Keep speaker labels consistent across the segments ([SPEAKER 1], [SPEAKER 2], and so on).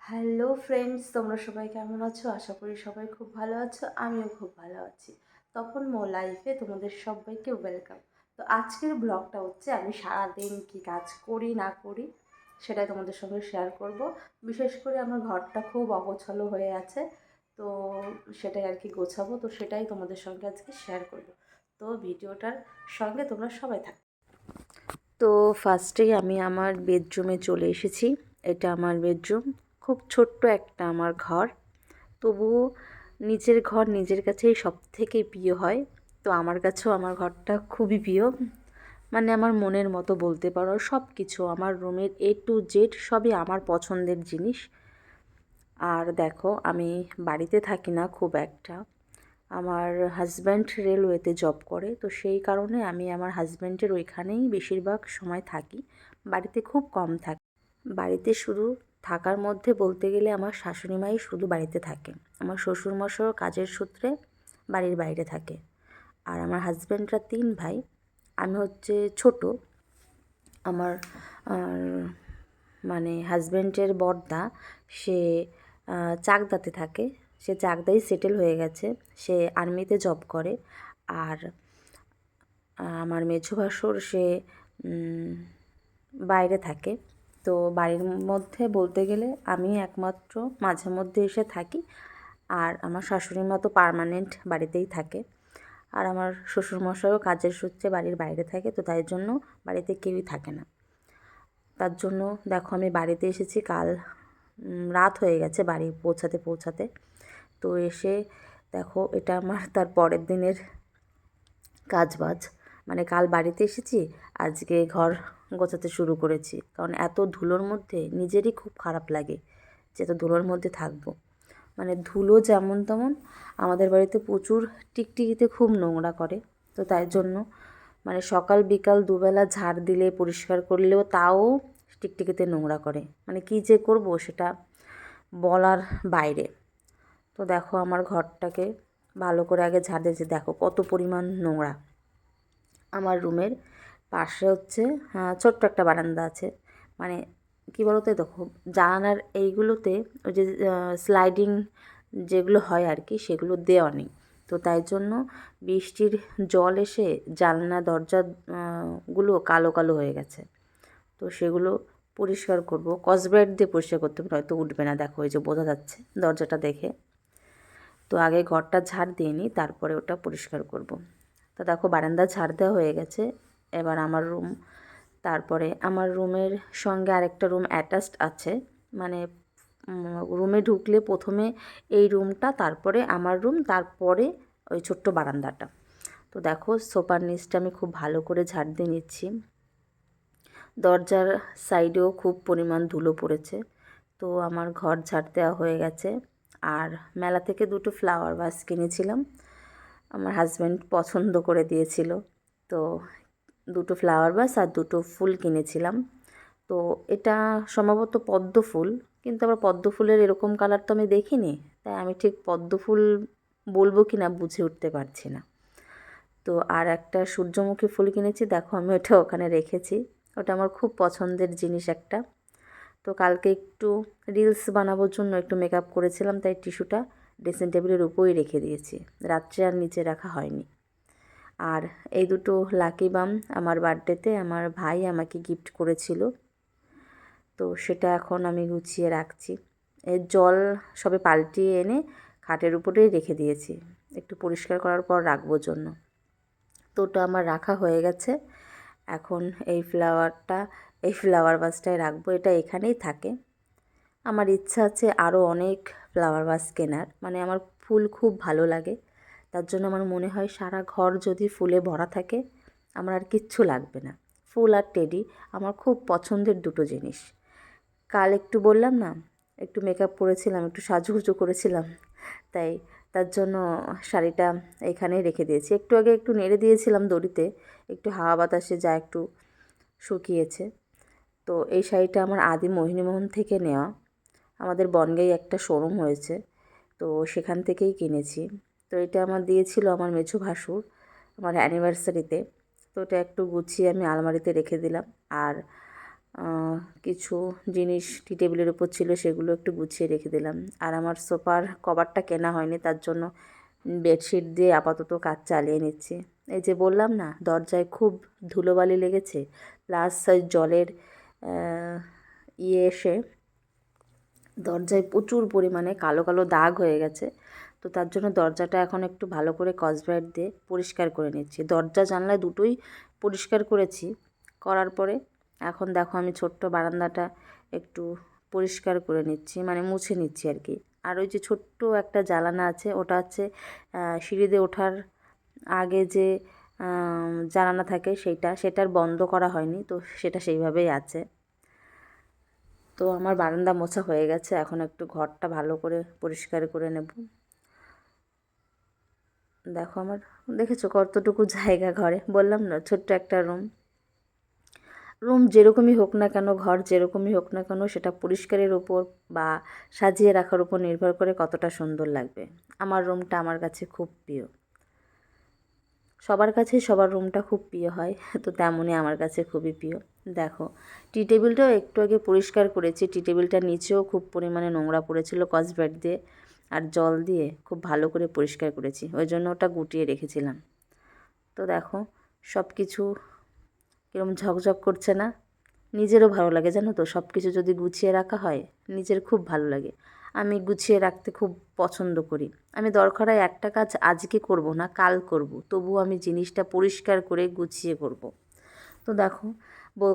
[SPEAKER 1] Hello friends, তোমরা সবাই কেমন আছো? আশা করি সবাই খুব ভালো আছো। আমিও খুব ভালো আছি। তপন মো লাইফে তোমাদের সবাইকে ওয়েলকাম। তো আজকের ব্লগটা হচ্ছে আমি সারাদিন কী কাজ করি না করি সেটাই তোমাদের সঙ্গে শেয়ার করব। বিশেষ করে আমার ঘরটা খুব অগোছালো হয়ে আছে, তো সেটাই আর কি গোছাবো। তো সেটাই তোমাদের সঙ্গে আজকে শেয়ার করব। তো ভিডিওটার সঙ্গে তোমরা সবাই থাকো। তো ফার্স্টেই আমি আমার বেডরুমে চলে এসেছি। এটা আমার বেডরুম, খুব ছোট্ট একটা আমার ঘর। তবুও নিজের ঘর নিজের কাছেই সব থেকে প্রিয় হয়। তো আমার কাছেও আমার ঘরটা খুবই প্রিয়, মানে আমার মনের মতো বলতে পারো। সব কিছু আমার রুমের A to Z সবই আমার পছন্দের জিনিস। আর দেখো, আমি বাড়িতে থাকি না খুব একটা। আমার হাজব্যান্ড রেলওয়েতে জব করে, তো সেই কারণে আমি আমার হাজব্যান্ডের ওইখানেই বেশিরভাগ সময় থাকি। বাড়িতে খুব কম থাকি। বাড়িতে শুধু থাকার মধ্যে বলতে গেলে আমার শাশুড়ি মাই শুধু বাড়িতে থাকে। আমার শ্বশুরমশাইও কাজের সূত্রে বাড়ির বাইরে থাকে। আর আমার হাজব্যান্ডরা 3 ভাই, আমি হচ্ছে ছোট। আমার মানে হাজব্যান্ডের বড়দা, সে চাকদাতে থাকে। সে চাকদাই সেটেল হয়ে গেছে, সে আর্মিতে জব করে। আর আমার মেঝো ভাসুর, সে বাইরে থাকে। তো বাড়ির মধ্যে বলতে গেলে আমি একমাত্র মাঝে মধ্যে এসে থাকি। আর আমার শাশুড়ি মা তো পার্মানেন্ট বাড়িতেই থাকে। আর আমার শ্বশুরমশাইও কাজের সূত্রে বাড়ির বাইরে থাকে, তো তাই জন্য বাড়িতে কেউই থাকে না। তার জন্য দেখো, আমি বাড়িতে এসেছি কাল রাত হয়ে গেছে বাড়ি পৌঁছাতে পৌঁছাতে। তো এসে দেখো, এটা আমার তার পরের দিনের কাজবাজ। মানে কাল বাড়িতে এসেছি, আজকে ঘর গোছাতে শুরু করেছি। কারণ এত ধুলোর মধ্যে নিজেরই খুব খারাপ লাগে যে এত ধুলোর মধ্যে থাকবো। মানে ধুলো যেমন তেমন, আমাদের বাড়িতে প্রচুর টিকটিকিতে খুব নোংরা করে। তো তাই জন্য মানে সকাল বিকাল দুবেলা ঝাড় দিলে পরিষ্কার করলেও তাও টিকটিকিতে নোংরা করে। মানে কী যে করব সেটা বলার বাইরে। তো দেখো, আমার ঘরটাকে ভালো করে আগে ঝাড় দিয়েছি। দেখো কত পরিমাণ নোংরা। আমার রুমের পাশে হচ্ছে ছোট্ট একটা বারান্দা আছে। মানে কী বলতো, দেখো জানালার এইগুলোতে ওই যে স্লাইডিং যেগুলো হয় আর কি, সেগুলো দেওয়া নেই। তো তাই জন্য বৃষ্টির জল এসে জানলা দরজা গুলো কালো কালো হয়ে গেছে। তো সেগুলো পরিষ্কার করব, স্কচব্রাইট দিয়ে পরিষ্কার করতে হবে, হয়তো উঠবে না। দেখো এই যে বোঝা যাচ্ছে দরজাটা দেখে। তো আগে ঘরটা ঝাড় দিয়ে নিই, তারপরে ওটা পরিষ্কার করব। তো দেখো, বারান্দা ঝাড় দেওয়া হয়ে গেছে। এবার আমার রুম, তারপরে আমার রুমের সঙ্গে আরেকটা রুম অ্যাটাচড আছে। মানে রুমে ঢুকলে প্রথমে এই রুমটা, তারপরে আমার রুম, তারপরে ওই ছোট্ট বারান্দাটা। তো দেখো, সোফার নিচটা আমি খুব ভালো করে ঝাড় দিয়ে নিচ্ছি। দরজার সাইডেও খুব পরিমাণ ধুলো পড়েছে। তো আমার ঘর ঝাড় দেওয়া হয়ে গেছে। আর মেলা থেকে 2টো ফ্লাওয়ার ভাস কিনেছিলাম, আমার হাজব্যান্ড পছন্দ করে দিয়েছিল। তো 2টো ফ্লাওয়ার ভাস আর 2টো ফুল কিনেছিলাম। তো এটা সম্ভবত পদ্ম ফুল, কিন্তু আবার পদ্ম ফুলের এরকম কালার তো আমি দেখিনি, তাই আমি ঠিক পদ্ম ফুল বলবো কি না বুঝে উঠতে পারছি না। তো আর একটা সূর্যমুখী ফুল কিনেছি, দেখো আমি ওটা ওখানে রেখেছি। ওটা আমার খুব পছন্দের জিনিস একটা। তো কালকে একটু রিলস বানানোর জন্য একটু মেকআপ করেছিলাম, তাই টিস্যুটা ড্রেসিং টেবিলের উপরেই রেখে দিয়েছি, রাত্রে আর নিচে রাখা হয়নি। আর এই 2টো লাকি বাম আমার বার্থডেতে আমার ভাই আমাকে গিফট করেছিল, তো সেটা এখন আমি গুছিয়ে রাখছি। এর জল সবে পাল্টিয়ে এনে খাটের উপরেই রেখে দিয়েছি, একটু পরিষ্কার করার পর রাখবো জন্য। তো ওটা আমার রাখা হয়ে গেছে। এখন এই ফ্লাওয়ার ভাসটায় রাখবো, এটা এখানেই থাকে। আমার ইচ্ছা আছে আরও অনেক ফ্লাওয়ার ভাস কেনার। মানে আমার ফুল খুব ভালো লাগে, তার জন্য আমার মনে হয় সারা ঘর যদি ফুলে ভরা থাকে আমার আর কিচ্ছু লাগবে না। ফুল আর টেডি আমার খুব পছন্দের 2টো জিনিস। কাল একটু বললাম না, একটু মেকআপ করেছিলাম, একটু সাজুগুজু করেছিলাম, তাই তার জন্য শাড়িটা এখানেই রেখে দিয়েছি। একটু আগে একটু নেড়ে দিয়েছিলাম দড়িতে, একটু হাওয়া বাতাসে যা একটু শুকিয়েছে। তো এই শাড়িটা আমার আদি মোহিনীমোহন থেকে নেওয়া। আমাদের বনগাঁয়ে একটা শোরুম হয়েছে, তো সেখান থেকেই কিনেছি। তো এটা আমার দিয়েছিল আমার মেঝো ভাসুর আমার অ্যানিভার্সারিতে। তো এটা একটু গুছিয়ে আমি আলমারিতে রেখে দিলাম। আর কিছু জিনিস টি টেবিলের উপর ছিল, সেগুলো একটু গুছিয়ে রেখে দিলাম। আর আমার সোফার কভারটা কেনা হয়নি, তার জন্য বেডশিট দিয়ে আপাতত কাজ চালিয়ে নিচ্ছি। এই যে বললাম না, দরজায় খুব ধুলোবালি লেগেছে, প্লাস জলের এসে দরজায় প্রচুর পরিমাণে কালো কালো দাগ হয়ে গেছে। তো তার জন্য দরজাটা এখন একটু ভালো করে স্কচব্রাইট দিয়ে পরিষ্কার করে নিচ্ছি। দরজা জানলা দুটোই পরিষ্কার করেছি, করার পরে এখন দেখো আমি ছোট্ট বারান্দাটা একটু পরিষ্কার করে নিচ্ছি, মানে মুছে নিচ্ছি আর কি। আর ওই যে ছোট্ট একটা জানালা আছে, ওটা হচ্ছে সিঁড়িতে ওঠার আগে যে জানালা থাকে সেটার বন্ধ করা হয়নি, তো সেটা সেইভাবেই আছে। তো আমার বারান্দা মোছা হয়ে গেছে, এখন একটু ঘরটা ভালো করে পরিষ্কার করে নেব। দেখো আমার, দেখেছো কতটুকু জায়গা ঘরে, বললাম না ছোট্ট একটা রুম যেরকমই হোক না কেন, ঘর যেরকমই হোক না কেন, সেটা পরিষ্কারের ওপর বা সাজিয়ে রাখার উপর নির্ভর করে কতটা সুন্দর লাগবে। আমার রুমটা আমার কাছে খুব প্রিয়, সবার কাছেই সবার রুমটা খুব প্রিয় হয়, তো তেমনই আমার কাছে খুবই প্রিয়। দেখো টি টেবিলটাও একটু আগে পরিষ্কার করেছি, টি টেবিলটার নিচেও খুব পরিমাণে নোংরা পড়েছিল, স্কচব্রাইট দিয়ে আর জল দিয়ে খুব ভালো করে পরিষ্কার করেছি, ওই জন্য ওটা গুটিয়ে রেখেছিলাম। তো দেখো সব কিছু কীরকম ঝকঝক করছে না, নিজেরও ভালো লাগে জানো তো, সব কিছু যদি গুছিয়ে রাখা হয় নিজের খুব ভালো লাগে। আমি গুছিয়ে রাখতে খুব পছন্দ করি। আমি দরকার হয় একটা কাজ আজকে করব না, কাল করব, তবুও আমি জিনিসটা পরিষ্কার করে গুছিয়ে করব। তো দেখো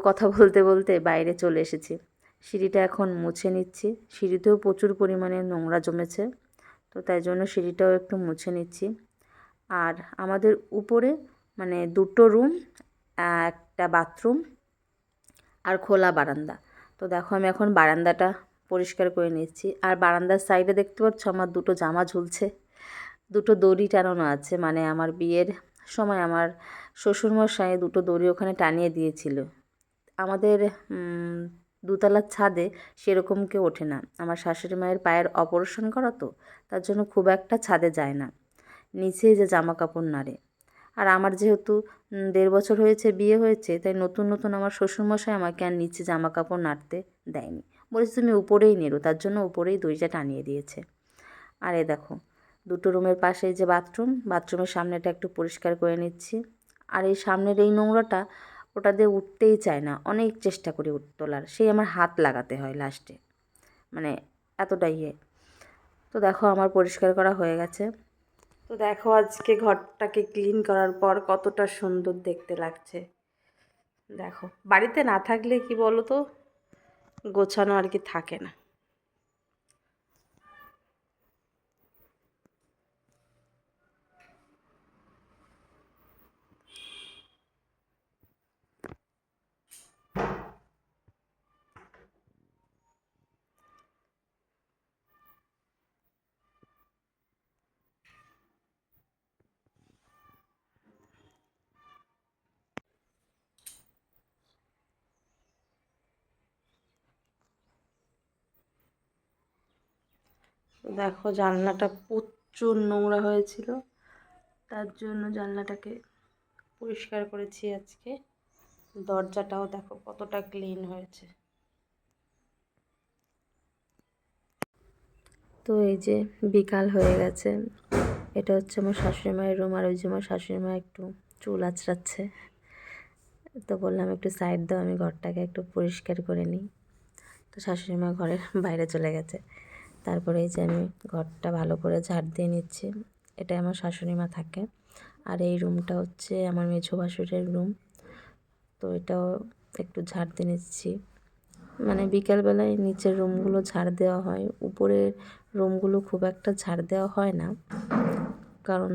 [SPEAKER 1] কথা বলতে বলতে বাইরে চলে এসেছি, সিঁড়িটা এখন মুছে নিচ্ছি। সিঁড়িতেও প্রচুর পরিমাণে নোংরা জমেছে, তো তাই জন্য সিঁড়িটাও একটু মুছে নিচ্ছি। আর আমাদের উপরে মানে দুটো রুম, একটা বাথরুম আর খোলা বারান্দা। তো দেখো আমি এখন বারান্দাটা পরিষ্কার করে নিচ্ছি। আর বারান্দার সাইডে দেখতে পাচ্ছ আমার দুটো জামা ঝুলছে, দুটো দড়ি টানানো আছে, মানে আমার বিয়ের সময় আমার শ্বশুরমশাই দুটো দড়ি ওখানে টানিয়ে দিয়েছিল। আমাদের দোতলার ছাদে সেরকম কেউ ওঠে না, আমার শাশুড়ি মায়ের পায়ের অপারেশন করা, তো তার জন্য খুব একটা ছাদে যায় না, নিচেই যে জামা কাপড় নাড়ে। আর আমার যেহেতু 1.5 বছর হয়েছে বিয়ে হয়েছে, তাই নতুন নতুন আমার শ্বশুরমশাই আমাকে আর নিচে জামা কাপড় নাড়তে দেয়নি, বলেছে তুমি উপরেই নেড়ো, তার জন্য উপরেই দড়িটা টানিয়ে দিয়েছে। আর এই দেখো দুটো রুমের পাশে যে বাথরুমের সামনেটা একটু পরিষ্কার করে নিচ্ছি। আর এই সামনের এই নোংরাটা ওটা দিয়ে উঠতেই চায় না, অনেক চেষ্টা করি তোলার, সেই আমার হাত লাগাতে হয় লাস্টে, মানে এতটাই তো দেখো আমার পরিষ্কার করা হয়ে গেছে। তো দেখো আজকে ঘরটাকে ক্লিন করার পর কতটা সুন্দর দেখতে লাগছে। দেখো বাড়িতে না থাকলে কি বলো তো, গোছানো আর কি থাকে না। দেখো জানলাটা প্রচুর নোংরা হয়েছিল, তার জন্য জানলাটাকে পরিষ্কার করেছি আজকে। দরজাটাও দেখো কতটা ক্লিন হয়েছে। তো এই যে বিকাল হয়ে গেছে, এটা হচ্ছে আমার শাশুড়ি মায়ের রুম, আর ওই যে আমার শাশুড়ি মা একটু চুল আঁচড়াচ্ছে, তো বললাম একটু সাইড দাও, আমি ঘরটাকে একটু পরিষ্কার করে নিই। তো শাশুড়ি মা ঘরের বাইরে চলে গেছে। তারপরে এই যে আমি ঘরটা ভালো করে ঝাড় দিয়ে নিচ্ছি, এটা আমার শাশুড়ি মা থাকে। আর এই রুমটা হচ্ছে আমার মেঝো ভাসুরের রুম, তো এটাও একটু ঝাড় দিয়ে নিচ্ছি। মানে বিকালবেলায় নিচের রুমগুলো ঝাড় দেওয়া হয়, উপরের রুমগুলো খুব একটা ঝাড় দেওয়া হয় না, কারণ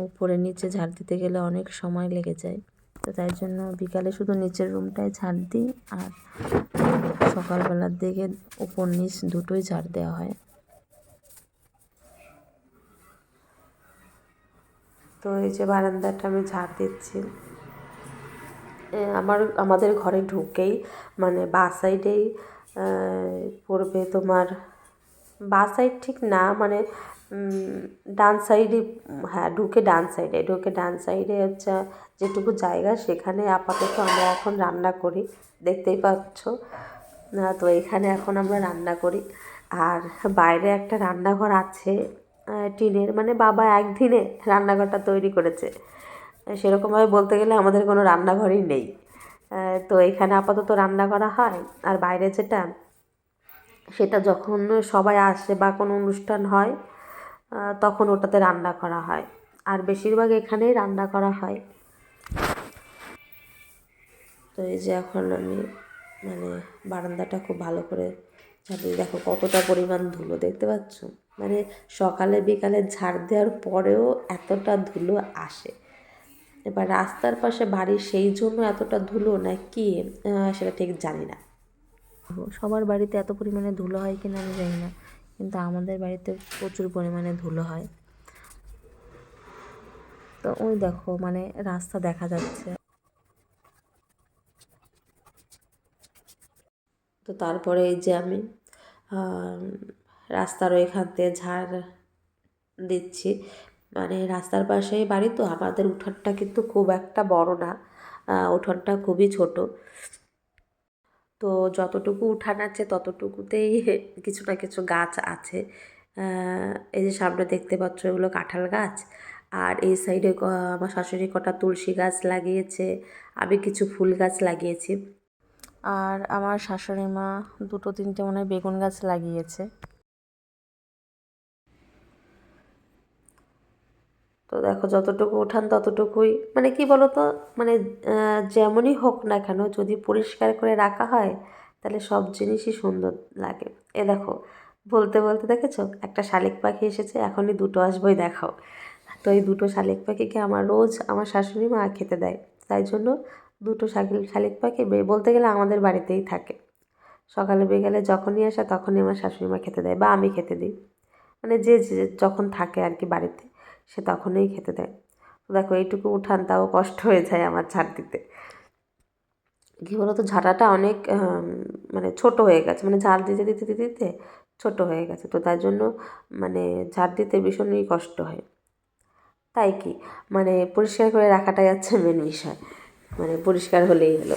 [SPEAKER 1] উপরে নিচে ঝাড় দিতে গেলে অনেক সময় লেগে যায়। তো তাই জন্য বিকালে শুধু নিচের রুমটায় ঝাড় দিই, আর সকালবেলার দিকে উপর নিচ দুটোই ঝাড় দেওয়া হয়। তো এই যে বারান্দাটা আমি ঝাড় দিচ্ছি। আমাদের ঘরে ঢুকেই মানে বাঁ সাইডেই পড়বে তোমার, বাঁ সাইড ঠিক না, মানে ডান সাইডে, হ্যাঁ ঢুকে ডান সাইডে হচ্ছে যেটুকু জায়গা সেখানে আপাতত আমরা এখন রান্না করি, দেখতেই পাচ্ছ। তো এখানে এখন আমরা রান্না করি। আর বাইরে একটা রান্নাঘর আছে টিনের, মানে বাবা একদিনে রান্নাঘরটা তৈরি করেছে। সেরকমভাবে বলতে গেলে আমাদের কোনো রান্নাঘরই নেই। তো এখানে আপাতত রান্না করা হয়। আর বাইরে যেটা, সেটা যখন সবাই আসে বা কোনো অনুষ্ঠান হয় তখন ওটাতে রান্না করা হয়। আর বেশিরভাগ এখানেই রান্না করা হয়। তো এই যে এখন আমি মানে বারান্দাটা খুব ভালো করে ঝাড়িয়ে, দেখো কতটা পরিমাণ ধুলো দেখতে পাচ্ছ। মানে সকালে বিকালে ঝাড় দেওয়ার পরেও এতটা ধুলো আসে। এবার রাস্তার পাশে বাড়ি সেই জন্য এতটা ধুলো না কি সেটা ঠিক জানি না। সবার বাড়িতে এত পরিমাণে ধুলো হয় কিনা আমি জানি না, কিন্তু আমাদের বাড়িতে প্রচুর পরিমাণে ধুলো হয়। তো ওই দেখো মানে রাস্তা দেখা যাচ্ছে। তো তারপরে এই যে আমি রাস্তার ওইখান থেকে ঝাড় দিচ্ছি। মানে রাস্তার পাশেই বাড়ি, তো আমাদের উঠানটা কিন্তু খুব একটা বড় না, উঠানটা খুবই ছোট। তো যতটুকু উঠান আছে ততটুকুতেই কিছু না কিছু গাছ আছে। এই যে সামনে দেখতে পাচ্ছ এগুলো কাঁঠাল গাছ। আর এই সাইডে আমার শাশুড়ি কটা তুলসী গাছ লাগিয়েছে, আমি কিছু ফুল গাছ লাগিয়েছি। আর আমার শাশুড়ি মা দুটো তিনটে মনে হয় বেগুন গাছ লাগিয়েছে। তো দেখো যতটুকু উঠান ততটুকুই, মানে কি বলো তো, মানে যেমনই হোক না কেন যদি পরিষ্কার করে রাখা হয় তাহলে সব জিনিসই সুন্দর লাগে। এ দেখো বলতে বলতে দেখেছো একটা শালিক পাখি এসেছে, এখনই দুটো আসবোই দেখাও। তো এই দুটো শালিক পাখিকে আমার রোজ আমার শাশুড়ি মা খেতে দেয়, তাই জন্য দুটো শালিক পাখি বলতে গেলে আমাদের বাড়িতেই থাকে। সকালে বিকালে যখনই আসে তখনই আমার শাশুড়ি মা খেতে দেয় বা আমি খেতে দিই, মানে যে যখন থাকে আর কি বাড়িতে সে তখনই খেতে দেয়। তো দেখো এইটুকু উঠান তাও কষ্ট হয়ে যায় আমার ঝাড় দিতে। কী বলো তো, ঝাঁটাটা অনেক মানে ছোট হয়ে গেছে, মানে ঝাড় দিতে দিতে দিতে দিতে ছোটো হয়ে গেছে, তো তার জন্য মানে ঝাড় দিতে ভীষণই কষ্ট হয়। তাই কি মানে পরিষ্কার করে রাখাটাই হচ্ছে মেন বিষয়, মানে পরিষ্কার হলেই হলো,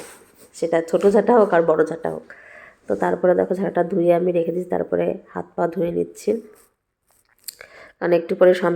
[SPEAKER 1] সেটা ছোটো ঝাঁটা হোক আর বড়ো ঝাঁটা হোক। তো তারপরে দেখো ঝাঁটা ধুয়ে আমি রেখে দিচ্ছি, তারপরে হাত পা ধুয়ে নিচ্ছি, কারণ একটু পরে সন্ধ্যা